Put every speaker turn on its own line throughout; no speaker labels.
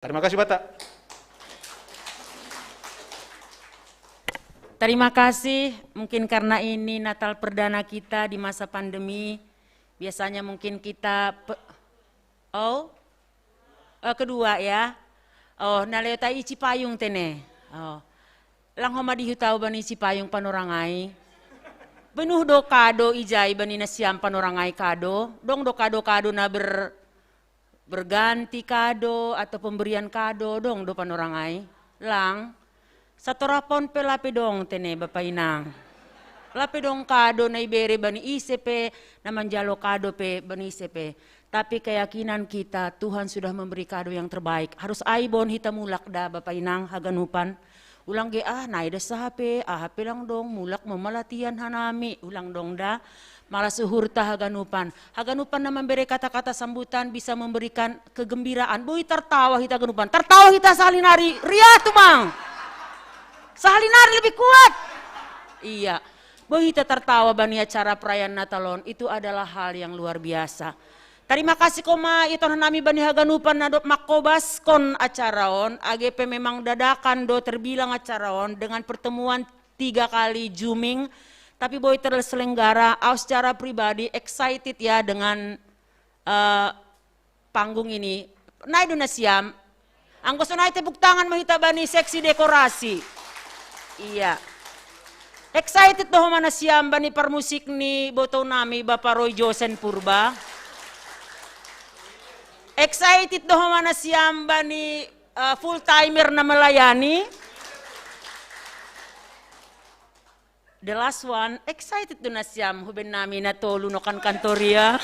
Terima kasih Bata.
Terima kasih, mungkin karena ini Natal perdana kita di masa pandemi, biasanya mungkin kita, kedua ya, naleta ici payung tene, lang homa dihutau bani ici payung panorangai, benuh do kado ijai bani nasiam panorangai kado, dong do kado-kado na berganti kado atau pemberian kado dong do panorangai, lang, satu rapon pe lape dong tene Bapak Inang. Lape dong kado na ibere bani isepe, na manjalo kado pe bani isepe. Tapi keyakinan kita Tuhan sudah memberi kado yang terbaik. Harus aibon hita mulak da Bapak Inang haganupan. Ulang ge naida sa hape lang dong mulak memalatian hanami. Ulang dong da. Malah suhurta haganupan. Haganupan na memberi kata-kata sambutan bisa memberikan kegembiraan. Boy tertawa hita haganupan. Tertawa hita salinari. Ria tumang. Sahalinari lebih kuat. Iya. Boy kita tertawa bani acara perayaan Natalon itu adalah hal yang luar biasa. Terima kasih koma itu nami bani haganupan na do makobas kon acaraon. AGP memang dadakan do terbilang acaraon dengan pertemuan 3 kali zooming. Tapi boy terselenggara. Aku secara pribadi excited ya dengan panggung ini. Naido na siam. Ang gusto na tepuk tangan mahita bani seksi dekorasi. Iya. Excited doh mana siam bani permusik ni boto nami Bapak Roy Josen Purba. Excited doh mana siam bani full timer na melayani. The last one, excited do na siam huben nami na to lunokan kantoria.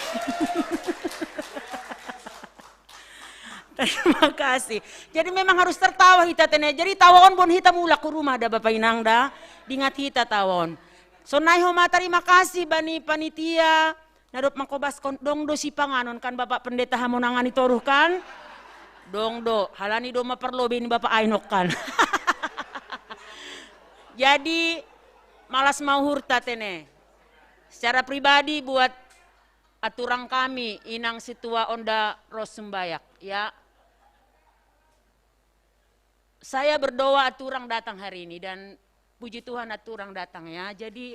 Terima kasih. Jadi memang harus tertawa hita tene. Jadi tawon bon hita mula ke rumah da Bapak Inang da. Dingat hita tawon. So nai homa terima kasih bani panitia. Nadop makobas dong do si panganon kan Bapak Pendeta Hamonangan itoruh kan. Dong do. Halani do maperlobin Bapak Ainok kan. Jadi malas mau hurta tene. Secara pribadi buat aturang kami inang situa onda Rosumbayak ya. Saya berdoa aturang datang hari ini dan puji Tuhan aturang datang ya. Jadi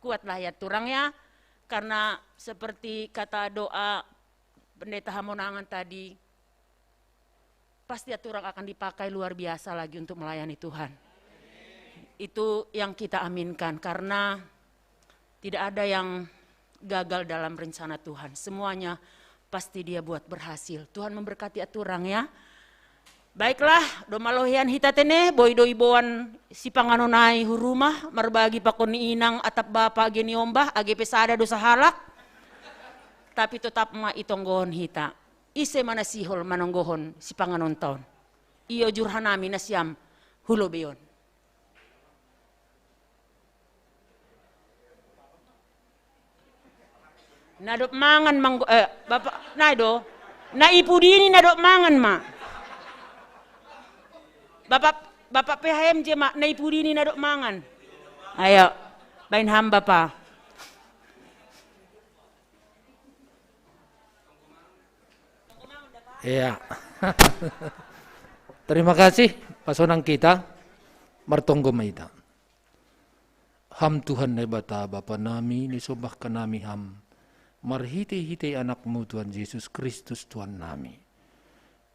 kuatlah ya aturang ya. Karena seperti kata doa Pendeta Hamonangan tadi, pasti aturang akan dipakai luar biasa lagi untuk melayani Tuhan. Itu yang kita aminkan karena tidak ada yang gagal dalam rencana Tuhan. Semuanya pasti dia buat berhasil. Tuhan memberkati aturang ya. Baiklah, do malohian hita tene, boy do iboan si panganonai hurumah, marbagi pakon ni inang atap bapa geni ombah, age pesada do sahalak. Tapi tetap ma itonggohon hita. Ise mana sihol manonggohon si panganonton. Iyo jurhanami na siyam hulo beyon. Nadop mangan bapak nado, naipudini nadop mangan ma. Bapak PHMJ mak naipudini nadok mangan. Ayo, bain hamba pa.
Iya. Terima kasih pasonang kita martonggo maita. Ham Tuhan nebata Bapa nami nisubah ka nami ham. Marhiti-hiti anakmu Tuhan Yesus Kristus Tuhan nami.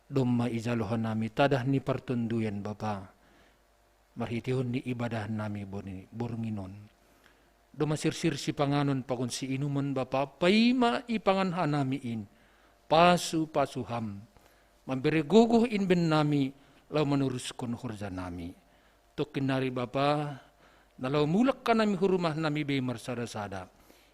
Doma izalohan nami tadah ni pertunduyan Bapa. Marhitihon ni ibadah nami bornginon. Doma sirsir si panganon pakon si inuman Bapa. Paima ipanganhan nami in. Pasu-pasuham. Mambere guguh in ben nami. Lau menuruskon hurza nami. Tukinari Bapa. Nalau mulak ka nami hurumah nami be marsada-sada.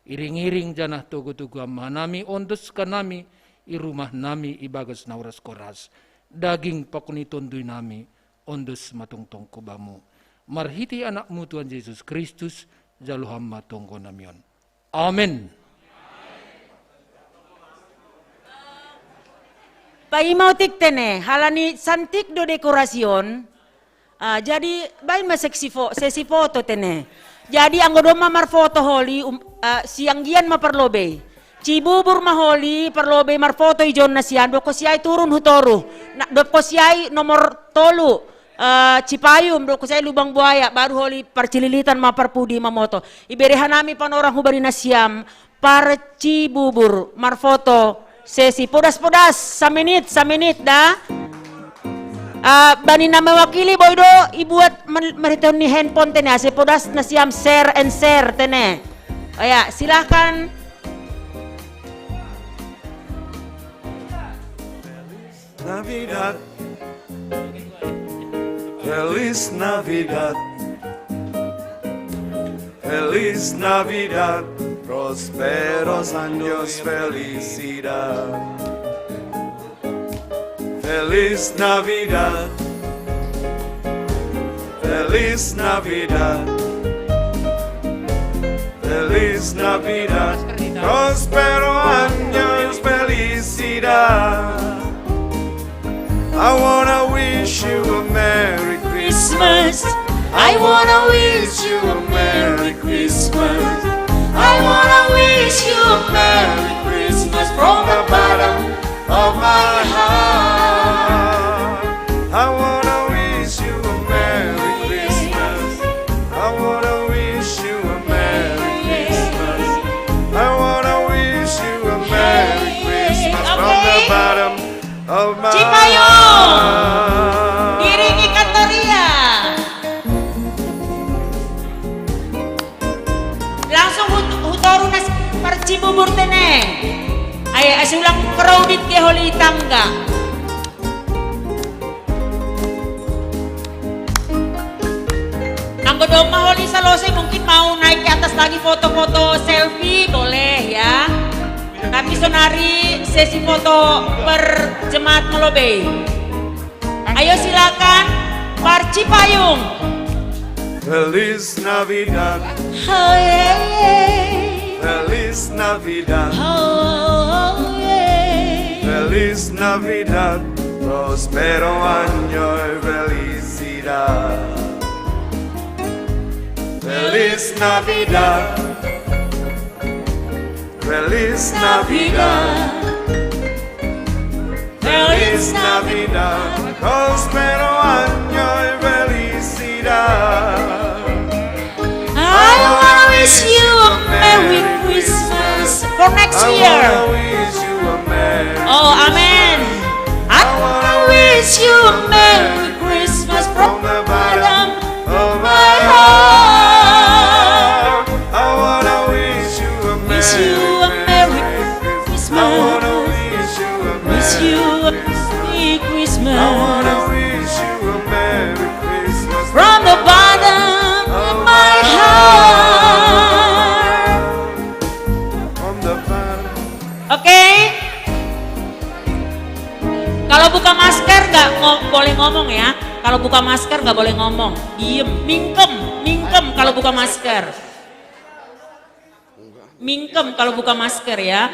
Iring-iring janah tugu-tugu amma nami ondos ka nami. I rumah nami ibagas nauras koras. Daging pakuni tondoy nami. Ondos matungtong kubamu. Marhiti anakmu Tuhan Yesus Kristus. Jaluham matungko namion. Amen.
Paimau tiktene, halani santik do dekorasyon. Jadi bain maseksi sesi foto tene. Jadi anggo doma mar foto holi siang gian maperlobe. Cibubur maholi perlobe marfoto ijon nasian do kosiai turun hutoru. Do kosiai nomor tolu Cipayum do kosiai lubang buaya baru holi percililitan ma perpudi mamoto. Iberi hanami panorang hubari nasiam par Cibubur marfoto sesi podas-podas saminit dah. Bani nama wakili boydo ibuat merita ni handphone tene ase podas nasiam share and share tene. Ya, silakan.
Navidad, Feliz Navidad, Feliz Navidad, prósperos años, felicidad. Feliz Navidad, Feliz Navidad, Feliz Navidad, próspero años, felicidad. I wanna wish you a Merry Christmas. I wanna wish you a Merry Christmas. I wanna wish you a Merry Christmas from the bottom of my heart. I wanna wish you a Merry Christmas. I wanna wish you a Merry Christmas. I wanna wish you a Merry Christmas from the bottom of my
Cipayung,
heart.
diringi Kantoria. Langsung hutoru nas par Cibubur teneng. Ay asulang crowded ke holi tangga. Nang bedong holi salose mungkin mau naik ke atas lagi foto-foto selfie boleh ya. Tapi sonari sesi foto berjemaat melobe. Ayo silakan par Cipayung.
Feliz Navidad,
Oh yeah,
Feliz Navidad,
oh yeah.
Feliz Navidad, próspero año y felicidad. Feliz Navidad, Feliz Navidad, Feliz Navidad, próspero año y felicidad.
I wanna wish you a Merry Christmas for next
I
year.
wanna wish you a Merry
Oh, amen. I wanna wish you a Merry Christmas from the bottom of my heart.
I wanna wish you a
Wish you a Merry Christmas.
I wanna wish you a
Wish you a
Merry
Merry
I wanna
Christmas
wish you a Merry Christmas
from the bottom of my heart.
From the bottom.
Oke. Kalau buka masker nggak boleh ngomong ya. Kalau buka masker nggak boleh ngomong. Diem, mingkem kalau buka masker. Mingkem kalau buka masker ya.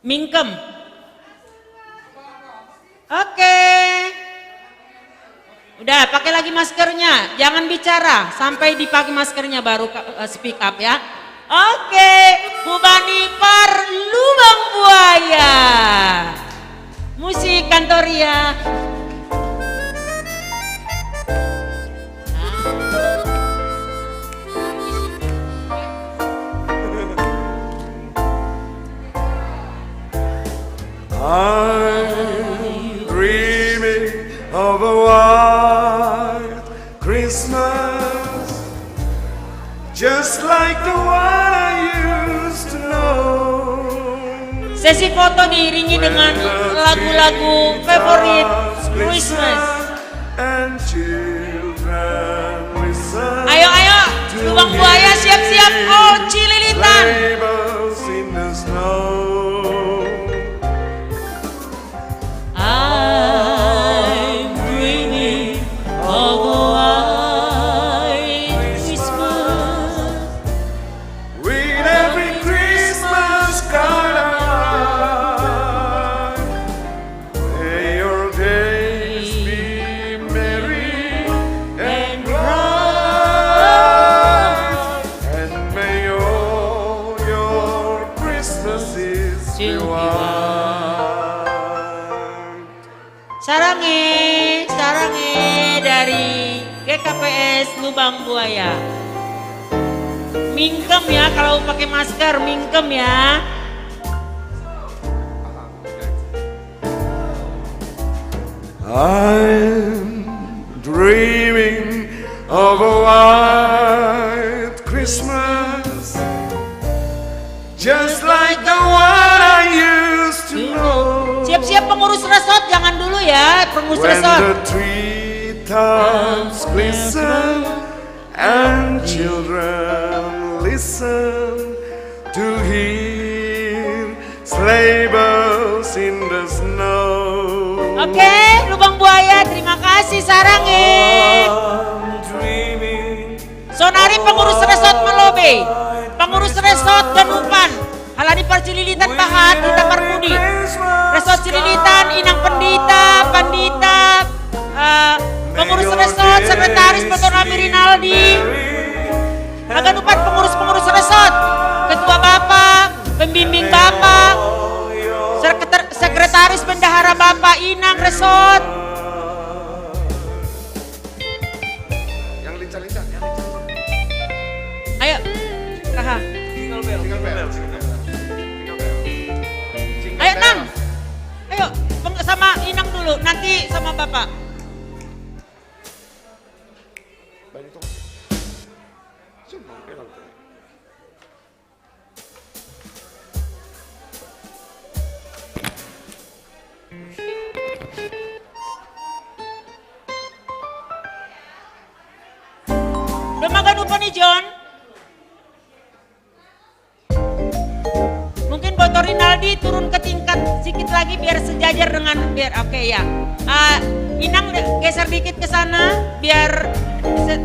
Mingkem. Oke. Udah, pakai lagi maskernya. Jangan bicara sampai dipakai maskernya baru speak up ya. Oke, Bubani par Lubang Buaya. Musik Kantoria.
I'm dreaming of a white Christmas, just like the one I used to know.
Sesi foto diiringi dengan lagu-lagu favorit Christmas.
And children listen.
Ayo, Lubang Buaya siap-siap. Oh, Cililitan.
Sleigh bells in the snow.
I'm dreaming of a white Christmas.
With every Christmas card I write, may your days be merry and bright, and may your
Sarange dari GKPS Lubang Buaya. Mingkem ya, kalau pakai masker mingkem ya.
I'm dreaming of a white Christmas, just like the one I used to know.
Siap-siap pengurus resort, jangan dulu ya, pengurus
When
resort.
the treetops glisten and children listen to hear sleigh bells in the snow.
Oke, Lubang Buaya, terima kasih Sarange. Sonari pengurus resort Melobe, pengurus resort Ganupan, Halani Parcililitan Pahat, Dita Parmudi, resort Cililitan, Inang Pandita, pengurus resort, sekretaris Dr. Amir Rinaldi, Ganupan pengurus resort, ketua Bapak, pembimbing Bapak, sekretaris bendahara Bapak Inang Resort.
Yang lincah-lincah.
Ayo, Raha.
Jingle bell.
Ayo Nang. Ayo, sama Inang dulu, nanti sama Bapak. Udah makan lupa nih John? Mungkin Dr. Rinaldi turun ke tingkat sedikit lagi biar sejajar dengan oke ya. Inang geser dikit ke sana biar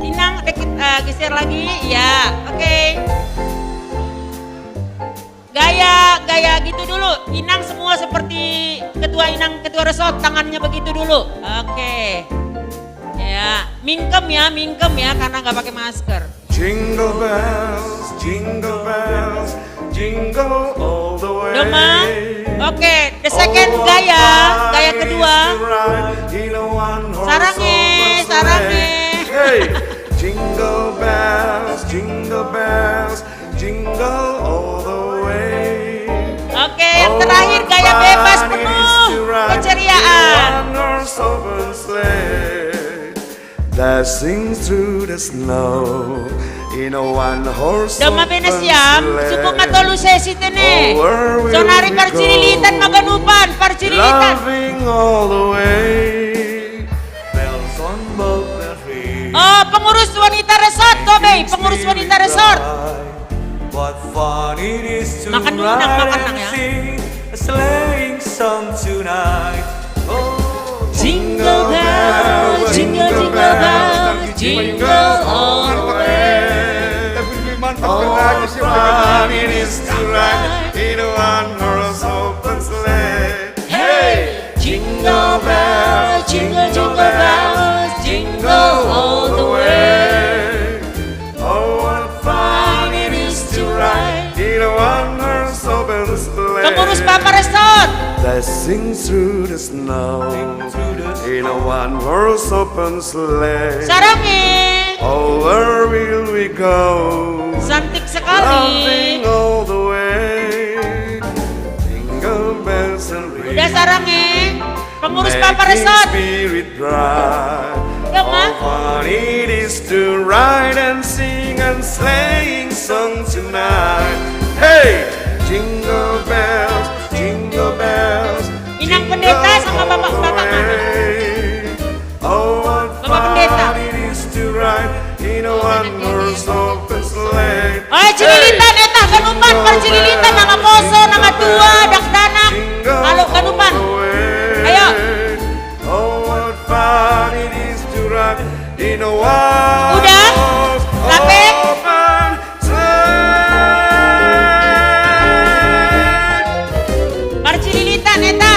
Inang dikit geser lagi ya. Oke. Gaya gitu dulu. Inang semua seperti ketua resort, tangannya begitu dulu. Oke. Ya, mingkem ya karena nggak pakai masker.
Jingle bells, jingle all the way.
Doma, oke, the second gaya kedua. Sarange.
Hey, jingle bells, jingle all the way.
Oke, yang terakhir gaya bebas penuh keceriaan.
Dashing through the snow in a one horse
Doma benes
open
yam,
sleigh.
suku matolu sesi tene.
Oh, where will
Sonari
we
Parcililitan
go?
Maganupan, Parcililitan.
Loving all the way. Bells on both the trees.
Oh, pengurus wanita resort, Tobe, pengurus wanita resort.
What fun it is to
Makan dulu, Nang, makan,
ride
Nang,
and
ya.
sing a sleighing song tonight. Oh,
Jingle bells, jingle all the way.
Oh, what fun it is to ride in a one horse open sleigh. Hey,
Jingle bells, jingle all the way.
Oh, what fun it is to ride in a one horse open sleigh.
Pengurus Bapak Resort.
Dashing through the snow in a one horse open sleigh.
Sarange,
Oh, where will we go?
cantik sekali.
Loving all the way. Jingle bells and ring.
Udah Sarange, pengurus
Making
Bapak Resort.
spirit bright.
Ya, Ma.
Oh, fun it is to ride and sing and sleighing song tonight. Hey, jingle bells, jingle bells.
Inang Pendeta sama Bapak mana?
Oh, what
Bapak Pendeta.
fun it is to ride in a one horse open sleigh.
Oh, Cililitan eta Ganupan, Parcililitan nama poso, nama tua, dakdanak. Halo Ganupan. Ayo.
Oh, what fun it is to ride in a one
Udah?
horse
Lape?
open sleigh.
Parcililitan eta.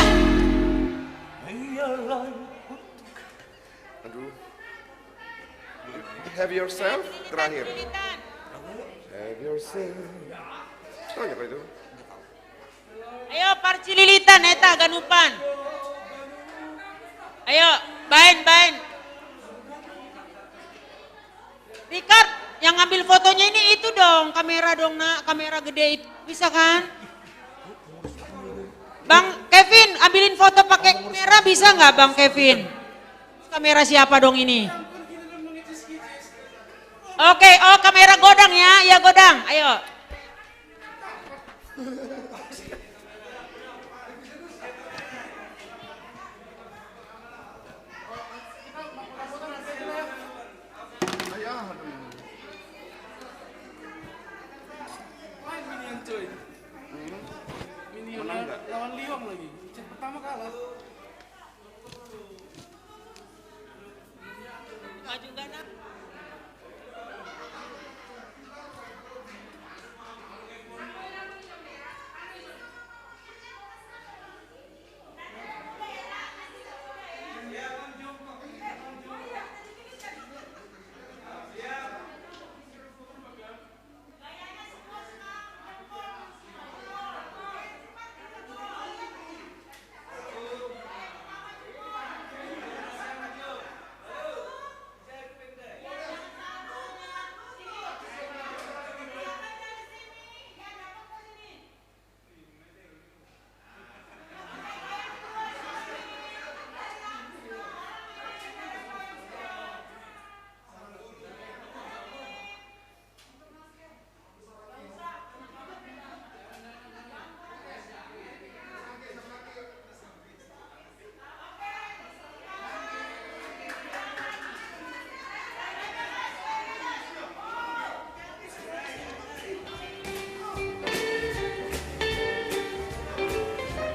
Have yourself terakhir. Have yourself. Tanya apa itu?
Ayo Parcililitan eta Ganupan. Ayo, Bain. Richard, yang ngambil fotonya ini itu dong, kamera dong nak, kamera gede itu. Bisa kan? Bang Kevin, ambilin foto pakai kamera bisa nggak Bang Kevin? Kamera siapa dong ini? Oke, oh kamera Godang ya Godang, ayo.
Lawan Liong lagi. Cek pertama kalah.
Maju nggak nak?